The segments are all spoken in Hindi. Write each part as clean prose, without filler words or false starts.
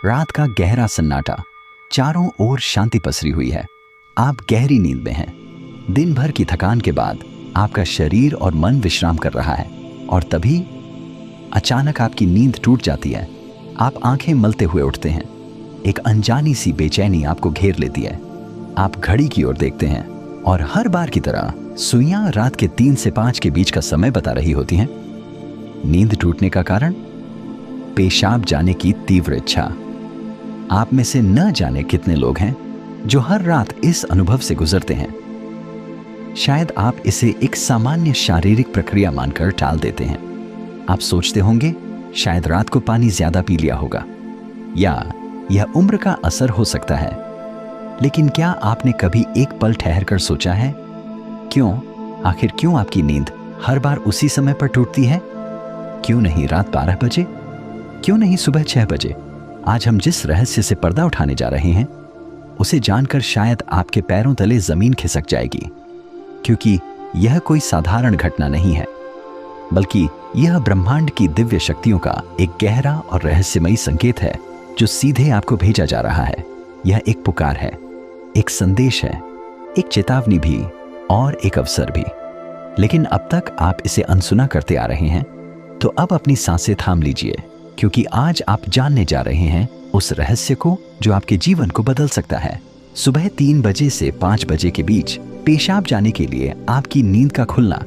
रात का गहरा सन्नाटा, चारों ओर शांति पसरी हुई है। आप गहरी नींद में हैं। दिन भर की थकान के बाद आपका शरीर और मन विश्राम कर रहा है और तभी अचानक आपकी नींद टूट जाती है। आप आंखें मलते हुए उठते हैं। एक अनजानी सी बेचैनी आपको घेर लेती है। आप घड़ी की ओर देखते हैं और हर बार की तरह सुइयां रात के 3 से 5 के बीच का समय बता रही होती हैं। नींद टूटने का कारण? पेशाब जाने की तीव्र इच्छा। आप में से न जाने कितने लोग हैं जो हर रात इस अनुभव से गुजरते हैं। शायद आप इसे एक सामान्य शारीरिक प्रक्रिया मानकर टाल देते हैं। आप सोचते होंगे शायद रात को पानी ज्यादा पी लिया होगा या यह उम्र का असर हो सकता है। लेकिन क्या आपने कभी एक पल ठहर कर सोचा है आखिर क्यों आपकी नींद हर बार उसी समय पर टूटती है? क्यों नहीं रात 12 बजे? क्यों नहीं सुबह 6 बजे? आज हम जिस रहस्य से पर्दा उठाने जा रहे हैं उसे जानकर शायद आपके पैरों तले जमीन खिसक जाएगी, क्योंकि यह कोई साधारण घटना नहीं है, बल्कि यह ब्रह्मांड की दिव्य शक्तियों का एक गहरा और रहस्यमयी संकेत है जो सीधे आपको भेजा जा रहा है। यह एक पुकार है, एक संदेश है, एक चेतावनी भी और एक अवसर भी। लेकिन अब तक आप इसे अनसुना करते आ रहे हैं, तो अब अपनी सांसें थाम लीजिए, क्योंकि आज आप जानने जा रहे हैं उस रहस्य को जो आपके जीवन को बदल सकता है। सुबह 3 बजे से 5 बजे के बीच पेशाब जाने के लिए आपकी नींद का खुलना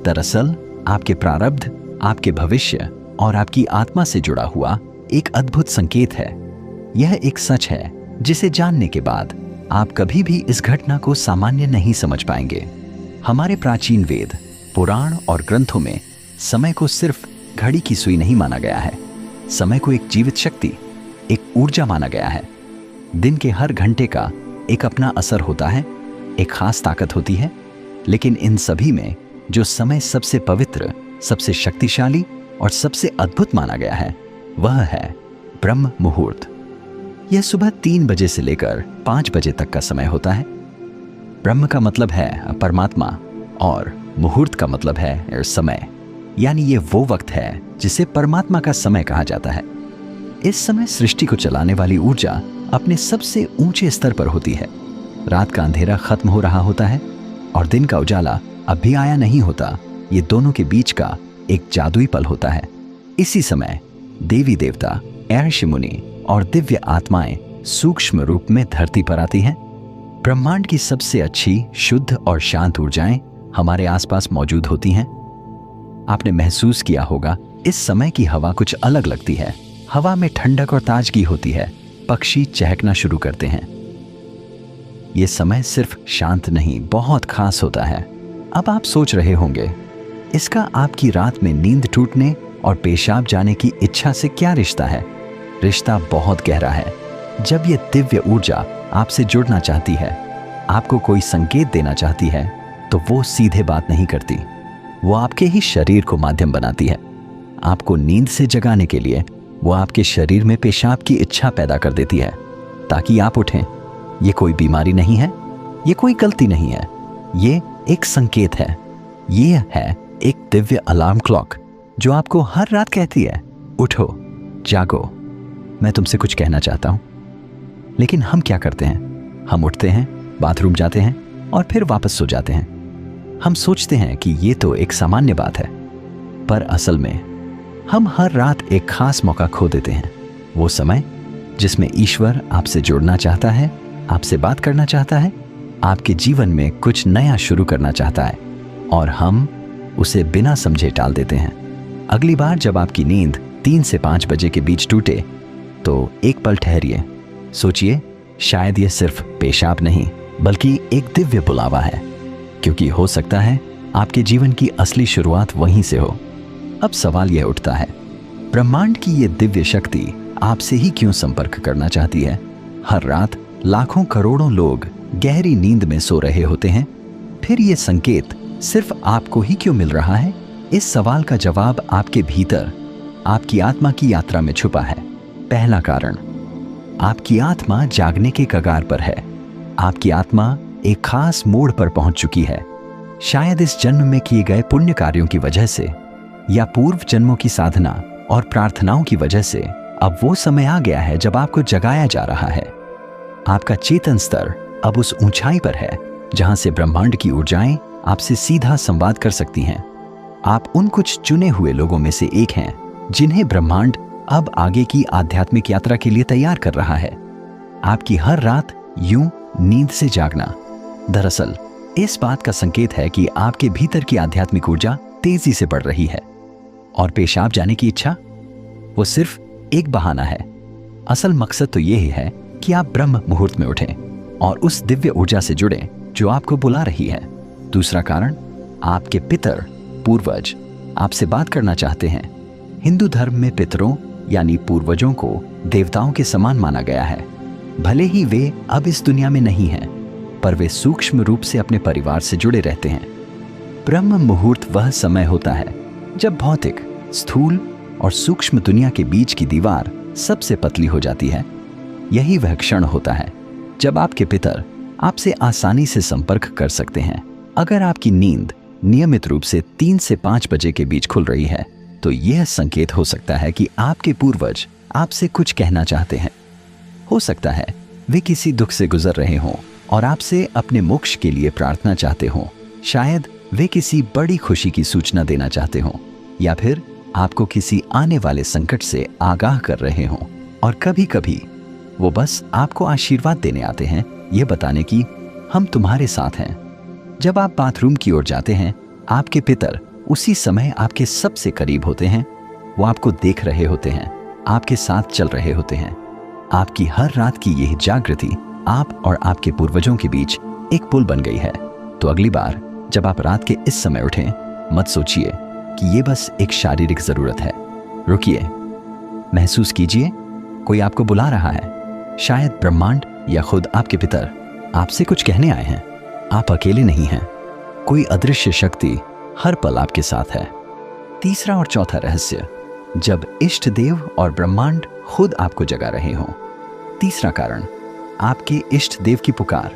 दरअसल आपके प्रारब्ध, आपके भविष्य और आपकी आत्मा से जुड़ा हुआ एक अद्भुत संकेत है। यह एक सच है जिसे जानने के बाद आप कभी भी इस घटना को सामान्य नहीं समझ पाएंगे। हमारे प्राचीन वेद, पुराण और ग्रंथों में समय को सिर्फ घड़ी की सुई नहीं माना गया है। समय को एक जीवित शक्ति, एक ऊर्जा माना गया है। दिन के हर घंटे का एक अपना असर होता है, एक खास ताकत होती है। लेकिन इन सभी में जो समय सबसे पवित्र, सबसे शक्तिशाली और सबसे अद्भुत माना गया है वह है ब्रह्म मुहूर्त। यह सुबह 3 बजे से लेकर 5 बजे तक का समय होता है। ब्रह्म का मतलब है परमात्मा और मुहूर्त का मतलब है समय, यानी ये वो वक्त है जिसे परमात्मा का समय कहा जाता है। इस समय सृष्टि को चलाने वाली ऊर्जा अपने सबसे ऊंचे स्तर पर होती है। रात का अंधेरा खत्म हो रहा होता है और दिन का उजाला अब भी आया नहीं होता। ये दोनों के बीच का एक जादुई पल होता है। इसी समय देवी देवता, ऋषि मुनि और दिव्य आत्माएं सूक्ष्म रूप में धरती पर आती हैं। ब्रह्मांड की सबसे अच्छी, शुद्ध और शांत ऊर्जाएं हमारे आसपास मौजूद होती हैं। आपने महसूस किया होगा इस समय की हवा कुछ अलग लगती है। हवा में ठंडक और ताजगी होती है। पक्षी चहकना शुरू करते हैं। यह समय सिर्फ शांत नहीं, बहुत खास होता है। अब आप सोच रहे होंगे इसका आपकी रात में नींद टूटने और पेशाब जाने की इच्छा से क्या रिश्ता है? रिश्ता बहुत गहरा है। जब यह दिव्य ऊर्जा आपसे जुड़ना चाहती है, आपको कोई संकेत देना चाहती है, तो वो सीधे बात नहीं करती। वो आपके ही शरीर को माध्यम बनाती है। आपको नींद से जगाने के लिए वो आपके शरीर में पेशाब की इच्छा पैदा कर देती है ताकि आप उठें। ये कोई बीमारी नहीं है, ये कोई गलती नहीं है, ये एक संकेत है। ये है एक दिव्य अलार्म क्लॉक जो आपको हर रात कहती है, उठो, जागो, मैं तुमसे कुछ कहना चाहता हूं। लेकिन हम क्या करते हैं? हम उठते हैं, बाथरूम जाते हैं और फिर वापस सो जाते हैं। हम सोचते हैं कि ये तो एक सामान्य बात है, पर असल में हम हर रात एक खास मौका खो देते हैं। वो समय जिसमें ईश्वर आपसे जुड़ना चाहता है, आपसे बात करना चाहता है, आपके जीवन में कुछ नया शुरू करना चाहता है, और हम उसे बिना समझे टाल देते हैं। अगली बार जब आपकी नींद 3 से 5 बजे के बीच टूटे तो एक पल ठहरिए, सोचिए, शायद ये सिर्फ पेशाब नहीं बल्कि एक दिव्य बुलावा है, क्योंकि हो सकता है आपके जीवन की असली शुरुआत वहीं से हो। अब सवाल यह उठता है, ब्रह्मांड की ये दिव्य शक्ति आपसे ही क्यों संपर्क करना चाहती है? हर रात लाखों करोड़ों लोग गहरी नींद में सो रहे होते हैं, फिर ये संकेत सिर्फ आपको ही क्यों मिल रहा है? इस सवाल का जवाब आपके भीतर, आपकी आत्मा की यात्रा में छुपा है। पहला कारण, आपकी आत्मा जागने के कगार पर है। आपकी आत्मा एक खास मोड़ पर पहुंच चुकी है। शायद इस जन्म में किए गए पुण्य कार्यों की वजह से या पूर्व जन्मों की साधना और प्रार्थनाओं की वजह से अब वो समय आ गया है जब आपको जगाया जा रहा है। आपका चेतन स्तर अब उस ऊंचाई पर है जहां से ब्रह्मांड की ऊर्जाएं आपसे सीधा संवाद कर सकती हैं। आप उन कुछ चुने हुए लोगों में से एक हैं जिन्हें ब्रह्मांड अब आगे की आध्यात्मिक यात्रा के लिए तैयार कर रहा है। आपकी हर रात यूं नींद से जागना दरअसल इस बात का संकेत है कि आपके भीतर की आध्यात्मिक ऊर्जा तेजी से बढ़ रही है, और पेशाब जाने की इच्छा वो सिर्फ एक बहाना है। असल मकसद तो यही है कि आप ब्रह्म मुहूर्त में उठें और उस दिव्य ऊर्जा से जुड़ें जो आपको बुला रही है। दूसरा कारण, आपके पितर पूर्वज आपसे बात करना चाहते हैं। हिंदू धर्म में पितरों यानी पूर्वजों को देवताओं के समान माना गया है। भले ही वे अब इस दुनिया में नहीं हैं, पर वे सूक्ष्म रूप से अपने परिवार से जुड़े रहते हैं। ब्रह्म मुहूर्त वह समय होता है जब भौतिक, स्थूल और सूक्ष्म दुनिया के बीच की दीवार सबसे पतली हो जाती है। यही वह क्षण होता है जब आपके पितर आपसे आसानी से संपर्क कर सकते हैं। अगर आपकी नींद नियमित रूप से 3 से 5 बजे के बीच खुल रही है तो यह संकेत हो सकता है कि आपके पूर्वज आपसे कुछ कहना चाहते हैं। हो सकता है वे किसी दुख से गुजर रहे हों और आपसे अपने मोक्ष के लिए प्रार्थना चाहते हों। शायद वे किसी बड़ी खुशी की सूचना देना चाहते हों, या फिर आपको किसी आने वाले संकट से आगाह कर रहे हों। और कभी कभी वो बस आपको आशीर्वाद देने आते हैं, ये बताने की हम तुम्हारे साथ हैं। जब आप बाथरूम की ओर जाते हैं, आपके पितर उसी समय आपके सबसे करीब होते हैं। वो आपको देख रहे होते हैं, आपके साथ चल रहे होते हैं। आपकी हर रात की यह जागृति आप और आपके पूर्वजों के बीच एक पुल बन गई है। तो अगली बार जब आप रात के इस समय उठें, मत सोचिए कि ये बस एक शारीरिक जरूरत है। रुकिए, महसूस कीजिए कोई आपको बुला रहा है। शायद ब्रह्मांड या खुद आपके पितर आपसे कुछ कहने आए हैं। आप अकेले नहीं हैं, कोई अदृश्य शक्ति हर पल आपके साथ है। तीसरा और चौथा रहस्य, जब इष्ट देव और ब्रह्मांड खुद आपको जगा रहे हों। तीसरा कारण, आपके इष्ट देव की पुकार।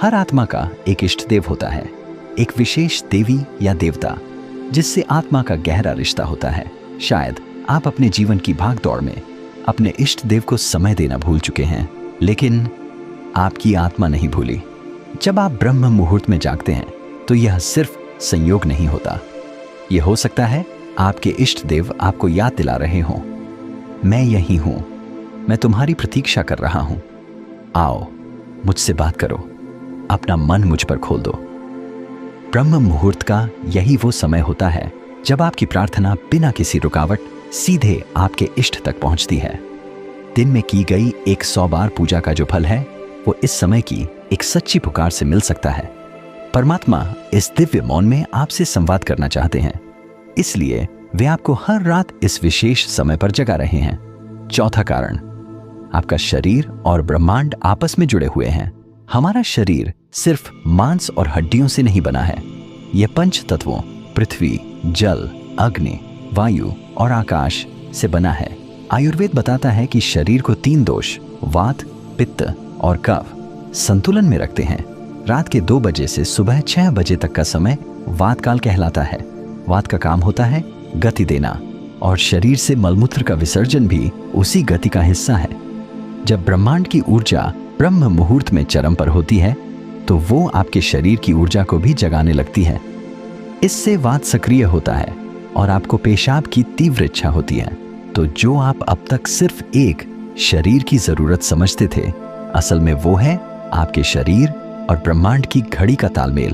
हर आत्मा का एक इष्ट देव होता है, एक विशेष देवी या देवता जिससे आत्मा का गहरा रिश्ता होता है। शायद आप अपने जीवन की भागदौड़ में अपने इष्ट देव को समय देना भूल चुके हैं, लेकिन आपकी आत्मा नहीं भूली। जब आप ब्रह्म मुहूर्त में जागते हैं तो यह सिर्फ संयोग नहीं होता। यह हो सकता है आपके इष्ट देव आपको याद दिला रहे हों, मैं यही हूं, मैं तुम्हारी प्रतीक्षा कर रहा हूं, आओ मुझसे बात करो, अपना मन मुझ पर खोल दो। ब्रह्म मुहूर्त का यही वो समय होता है जब आपकी प्रार्थना बिना किसी रुकावट सीधे आपके इष्ट तक पहुंचती है। दिन में की गई 100 बार पूजा का जो फल है वो इस समय की एक सच्ची पुकार से मिल सकता है। परमात्मा इस दिव्य मौन में आपसे संवाद करना चाहते हैं, इसलिए वे आपको हर रात इस विशेष समय पर जगा रहे हैं। चौथा कारण, आपका शरीर और ब्रह्मांड आपस में जुड़े हुए हैं। हमारा शरीर सिर्फ मांस और हड्डियों से नहीं बना है। यह 5 तत्वों पृथ्वी, जल, अग्नि, वायु और आकाश से बना है। आयुर्वेद बताता है कि शरीर को 3 दोष वात, पित्त और कफ संतुलन में रखते हैं। रात के 2 बजे से सुबह 6 बजे तक का समय वात काल कहलाता है। वात का काम होता है गति देना, और शरीर से मलमूत्र का विसर्जन भी उसी गति का हिस्सा है। जब ब्रह्मांड की ऊर्जा ब्रह्म मुहूर्त में चरम पर होती है तो वो आपके शरीर की ऊर्जा को भी जगाने लगती है। इससे वात सक्रिय होता है और आपको पेशाब की तीव्र इच्छा होती है। तो जो आप अब तक सिर्फ एक शरीर की जरूरत समझते थे, असल में वो है आपके शरीर और ब्रह्मांड की घड़ी का तालमेल।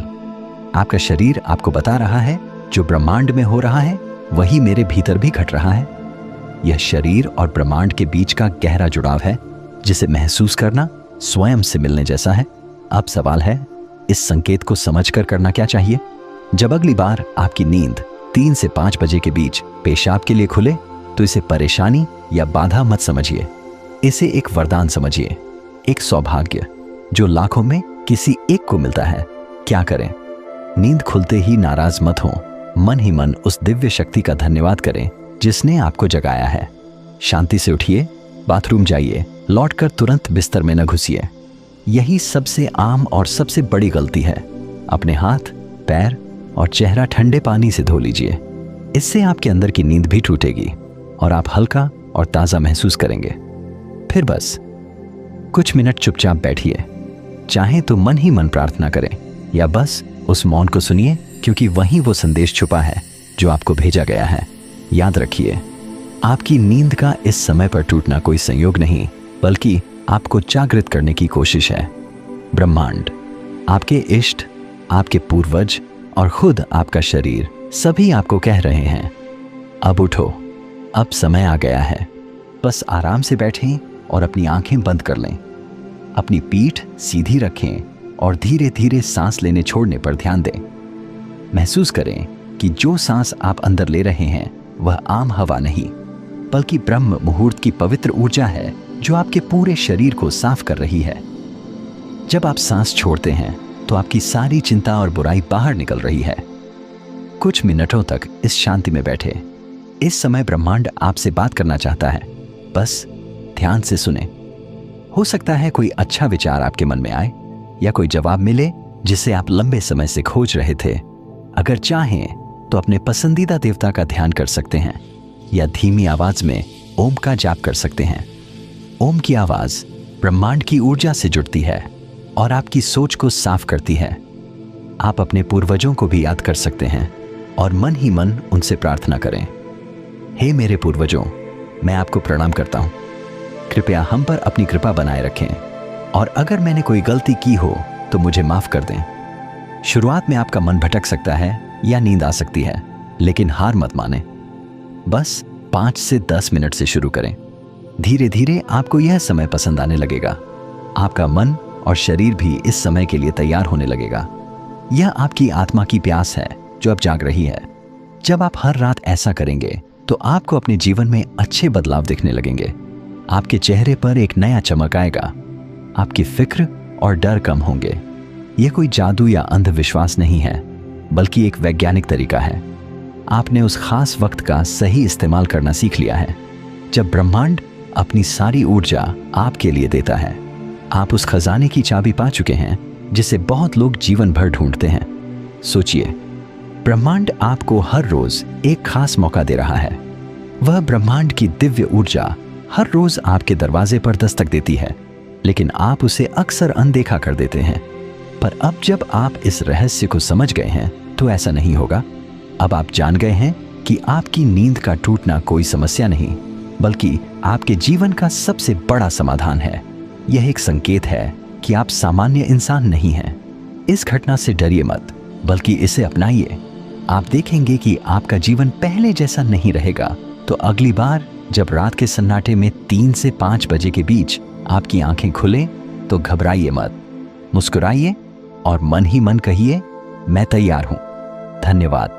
आपका शरीर आपको बता रहा है जो ब्रह्मांड में हो रहा है वही मेरे भीतर भी घट रहा है। यह शरीर और ब्रह्मांड के बीच का गहरा जुड़ाव है जिसे महसूस करना स्वयं से मिलने जैसा है। अब सवाल है, इस संकेत को समझकर करना क्या चाहिए? जब अगली बार आपकी नींद 3 से 5 बजे के बीच पेशाब के लिए खुले तो इसे परेशानी या बाधा मत समझिए, इसे एक वरदान समझिए, एक सौभाग्य जो लाखों में किसी एक को मिलता है। क्या करें? नींद खुलते ही नाराज मत हो, मन ही मन उस दिव्य शक्ति का धन्यवाद करें जिसने आपको जगाया है। शांति से उठिए, बाथरूम जाइए, लौटकर तुरंत बिस्तर में न घुसिए। यही सबसे आम और सबसे बड़ी गलती है। अपने हाथ, पैर और चेहरा ठंडे पानी से धो लीजिए। इससे आपके अंदर की नींद भी टूटेगी और आप हल्का और ताज़ा महसूस करेंगे। फिर बस कुछ मिनट चुपचाप बैठिए। चाहे तो मन ही मन प्रार्थना करें या बस उस मौन को सुनिए, क्योंकि वहीं वो संदेश छुपा है जो आपको भेजा गया है। याद रखिए, आपकी नींद का इस समय पर टूटना कोई संयोग नहीं, बल्कि आपको जागृत करने की कोशिश है। ब्रह्मांड, आपके इष्ट, आपके पूर्वज और खुद आपका शरीर सभी आपको कह रहे हैं, अब उठो, अब समय आ गया है। बस आराम से बैठें और अपनी आंखें बंद कर लें। अपनी पीठ सीधी रखें और धीरे धीरे सांस लेने छोड़ने पर ध्यान दें। महसूस करें कि जो सांस आप अंदर ले रहे हैं वह आम हवा नहीं, बल्कि ब्रह्म मुहूर्त की पवित्र ऊर्जा है जो आपके पूरे शरीर को साफ कर रही है। जब आप सांस छोड़ते हैं तो आपकी सारी चिंता और बुराई बाहर निकल रही है। कुछ मिनटों तक इस शांति में बैठे। इस समय ब्रह्मांड आपसे बात करना चाहता है, बस ध्यान से सुने। हो सकता है कोई अच्छा विचार आपके मन में आए या कोई जवाब मिले जिसे आप लंबे समय से खोज रहे थे। अगर चाहें तो अपने पसंदीदा देवता का ध्यान कर सकते हैं या धीमी आवाज में ओम का जाप कर सकते हैं। ओम की आवाज ब्रह्मांड की ऊर्जा से जुड़ती है और आपकी सोच को साफ करती है। आप अपने पूर्वजों को भी याद कर सकते हैं और मन ही मन उनसे प्रार्थना करें, हे मेरे पूर्वजों, मैं आपको प्रणाम करता हूं। कृपया हम पर अपनी कृपा बनाए रखें और अगर मैंने कोई गलती की हो तो मुझे माफ कर दें। शुरुआत में आपका मन भटक सकता है या नींद आ सकती है, लेकिन हार मत माने। बस 5 से 10 मिनट से शुरू करें। धीरे धीरे आपको यह समय पसंद आने लगेगा। आपका मन और शरीर भी इस समय के लिए तैयार होने लगेगा। यह आपकी आत्मा की प्यास है जो अब जाग रही है। जब आप हर रात ऐसा करेंगे तो आपको अपने जीवन में अच्छे बदलाव दिखने लगेंगे। आपके चेहरे पर एक नया चमक आएगा। आपकी फिक्र और डर कम होंगे। यह कोई जादू या अंधविश्वास नहीं है, बल्कि एक वैज्ञानिक तरीका है। आपने उस खास वक्त का सही इस्तेमाल करना सीख लिया है जब ब्रह्मांड अपनी सारी ऊर्जा आपके लिए देता है। आप उस खजाने की चाबी पा चुके हैं जिसे बहुत लोग जीवन भर ढूंढते हैं। सोचिए, ब्रह्मांड आपको हर रोज एक खास मौका दे रहा है। वह ब्रह्मांड की दिव्य ऊर्जा हर रोज आपके दरवाजे पर दस्तक देती है, लेकिन आप उसे अक्सर अनदेखा कर देते हैं। पर अब जब आप इस रहस्य को समझ गए हैं तो ऐसा नहीं होगा। अब आप जान गए हैं कि आपकी नींद का टूटना कोई समस्या नहीं, बल्कि आपके जीवन का सबसे बड़ा समाधान है। यह एक संकेत है कि आप सामान्य इंसान नहीं हैं। इस घटना से डरिए मत, बल्कि इसे अपनाइए। आप देखेंगे कि आपका जीवन पहले जैसा नहीं रहेगा। तो अगली बार जब रात के सन्नाटे में 3 से 5 बजे के बीच आपकी आंखें खुलें तो घबराइए मत, मुस्कुराइए और मन ही मन कहिए, मैं तैयार हूं। धन्यवाद।